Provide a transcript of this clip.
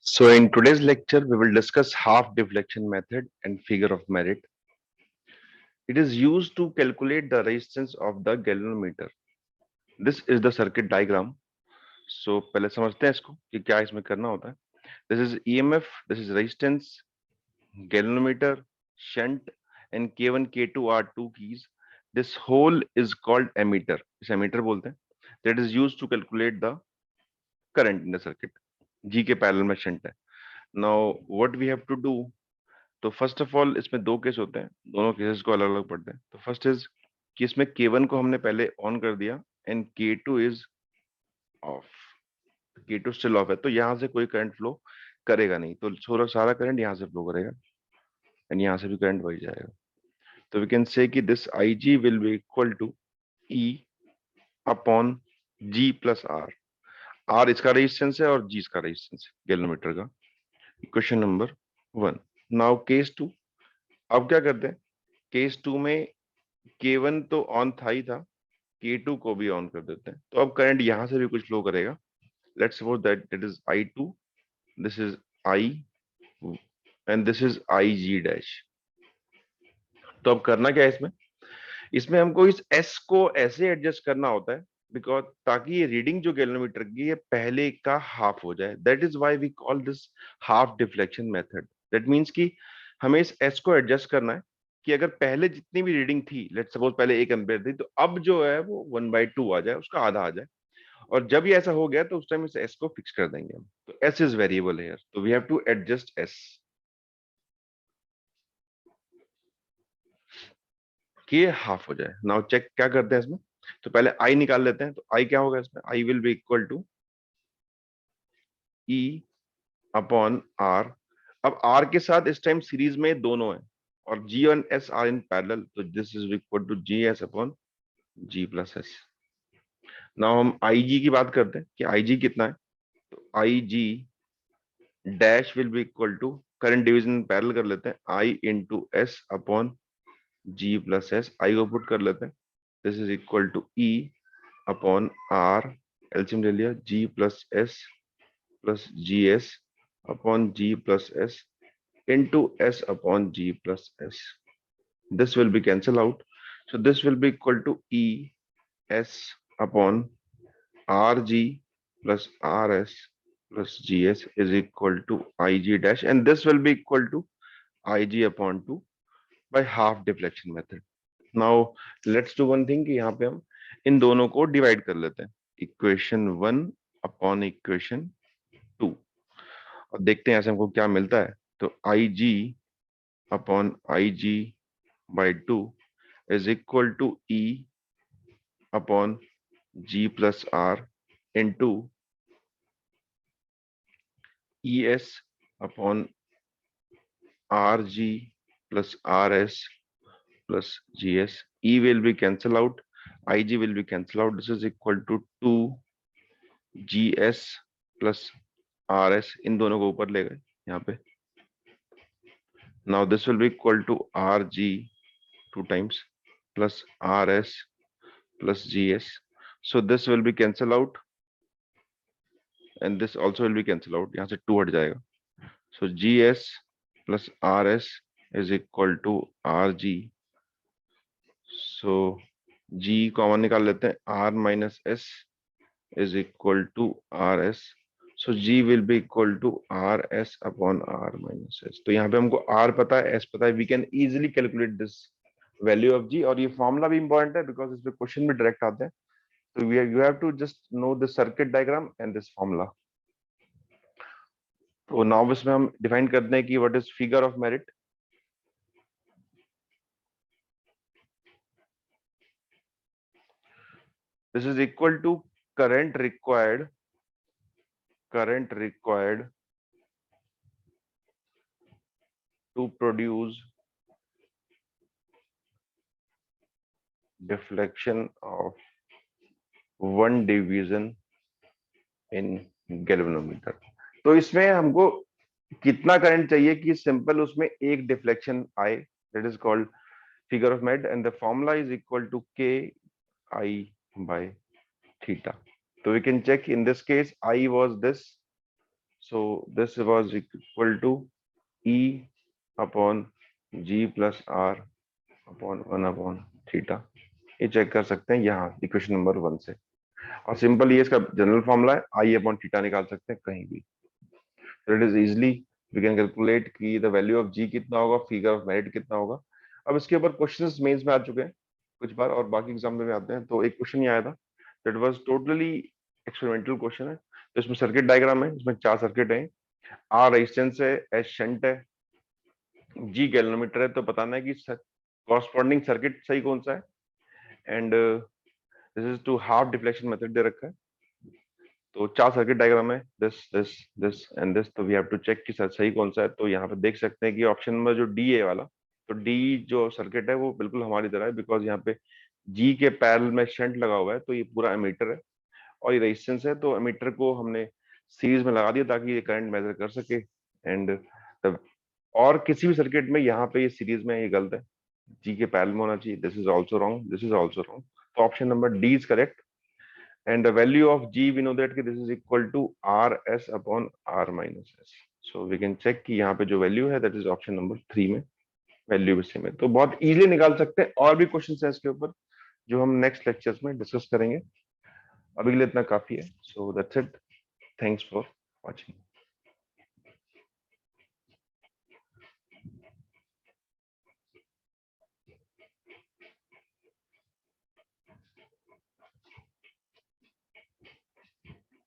So in today's lecture, we will discuss half deflection method and figure of merit. It is used to calculate the resistance of the galvanometer. This is the circuit diagram. So पहले समझते हैं इसको कि क्या इसमें करना होता है. This is EMF, this is resistance, galvanometer, shunt, and K1, K2 are two keys. This whole is called ammeter. इसे ammeter बोलते हैं. That is used to calculate the current in the circuit. G के parallel में shunt है. Now what we have to do, तो first of all इसमें दो case होते हैं, दोनों केसेस को अलग अलग पढ़ते हैं. तो फर्स्ट इज कि इसमें K1 को हमने पहले ऑन कर दिया and K2 is of. K2 still of है, तो यहाँ से कोई करंट फ्लो करेगा नहीं, तो सारा करंट यहाँ से फ्लो करेगा एंड यहाँ से भी करंट वही जाएगा. तो वी कैन से कि this IG will be equal to E upon G plus R. R इसका रेजिस्टेंस है और G इसका रेजिस्टेंस है गैल्वेनोमीटर का. Question number 1. Now case 2. अब क्या करते हैं, केस 2 में K1 तो ऑन था ही था, K2 को भी ऑन कर देते हैं. तो अब करंट यहां से भी कुछ फ्लो करेगा. Let's suppose that it is I2, this is I and this is IG dash. तो अब करना क्या है इसमें, इसमें हमको इस S को ऐसे एडजस्ट करना होता है बिकॉज ताकि ये रीडिंग जो गैल्वेनोमीटर की है पहले का हाफ हो जाए. That is why we call this half deflection method. That means कि हमें इस S को एडजस्ट करना है कि अगर पहले जितनी भी रीडिंग थी, लेट्स सपोज पहले 1 एम्पीयर थी, तो अब जो है वो 1/2 आ जाए, उसका आधा आ जाए. और जब ये ऐसा हो गया तो उस टाइम इस S को फिक्स कर देंगे हम. तो S इज वेरिएबल हियर, तो we have to adjust S कि ये हाफ हो जाए. नाउ चेक क्या करते हैं इसमें. तो पहले I निकाल लेते हैं. तो I क्या होगा इसमें, I will be equal to E upon R. अब R के साथ इस टाइम सीरीज में दोनों है और G और S आर इन पैरेलल, तो this is equal to GS upon G plus S. Now हम IG की बात करते हैं कि IG कितना है. तो IG dash will be equal to, current division parallel कर लेते हैं, I into S upon G plus S. I को पुट कर लेते हैं, this is equal to E upon R, LCM ले लिया, G plus S plus GS upon G plus S into S upon G plus S. This will be cancel out. So this will be equal to E S upon RG plus RS plus GS is equal to IG dash, and this will be equal to IG upon 2 by half deflection method. Now let's do one thing कि यहाँ पे हम इन दोनों को divide कर लेते हैं, equation 1 upon equation 2, और देखते हैं ऐसे हमको क्या मिलता है. तो IG upon IG by 2 is equal to E upon G plus R into ES upon RG plus RS plus GS. E will be cancel out, IG will be cancel out. This is equal to 2 GS plus RS. इन दोनों को ऊपर ले गए यहाँ पे. Now this will be equal to RG 2 times plus RS plus GS. So this will be cancel out and this also will be cancel out. यहाँ से 2 हट जाएगा. So GS plus RS is equal to RG. So G common निकाल लेते हैं, R minus S is equal to RS. So G will be equal to RS upon R minus S. तो यहाँ पे हमको R पता है, S पता है. We can easily calculate this value of G. और ये फॉर्मूला भी इंपॉर्टेंट है बिकॉज इस पे क्वेश्चन भी डायरेक्ट आते हैं. तो you have to just know the circuit diagram and this formula. तो नाउ इसमें हम डिफाइन करते हैं कि what is figure of merit. This is equal to current required to produce deflection of 1 division in galvanometer. तो इसमें हमको कितना करंट चाहिए कि सिंपल उसमें एक डिफ्लेक्शन आए, that is called figure of merit, and the formula is equal to KI by theta. So we can check in this case I was this, So this was equal to E upon G plus R upon 1 upon theta. ये check कर सकते हैं यहाँ equation number 1 से, और simple ये इसका general formula है, आई अपॉन थीटा निकाल सकते हैं कहीं भी। It is easily we can calculate कि द वैल्यू ऑफ जी कितना होगा, फिगर ऑफ मेरिट कितना होगा। अब इसके ऊपर क्वेश्चंस मेंस में आ चुके हैं कुछ बार, और बाकी एग्जाम में भी आते हैं। तो एक क्वेश्चन ये आया था that was totally experimental question है। तो इसमें सर्किट डायग्राम है, इसमें 4 सर्किट है, आर रेजिस्टेंस है, एच शंट है, जी गैल्वेनोमीटर है। तो बताना है कि कॉरस्पॉन्डिंग सर्किट सही कौन सा है, and this is to half deflection method दे रखा है। तो 4 सर्किट डायग्राम है, दिस एंड दिस। तो वी हैव टू चेक कि सही कौन सा है। तो यहाँ पे देख सकते हैं कि ऑप्शन नंबर जो डी है वाला, तो डी जो सर्किट है वो बिल्कुल हमारी तरह है, बिकॉज यहाँ पे जी के पैरेलल में शंट लगा हुआ है, तो ये पूरा एमीटर है और ये रेजिस्टेंस है। तो एमीटर को हमने सीरीज में लगा दिया ताकि ये करंट मेजर कर सके। एंड और किसी भी सर्किट में यहाँ पे ये सीरीज में ये गलत है, जी के पैरेलल में होना चाहिए। This is also wrong, this is also wrong. तो option number D is correct. And the value of G we know that कि this is equal to RS upon R minus S. So we can check कि यहाँ पे जो value है that is option number 3 में value भी same है। तो बहुत इजीली निकाल सकते हैं। और भी क्वेश्चन है इसके ऊपर जो हम नेक्स्ट लेक्चर्स में डिस्कस करेंगे। अभी के लिए इतना काफी है। So that's it. Thanks for watching.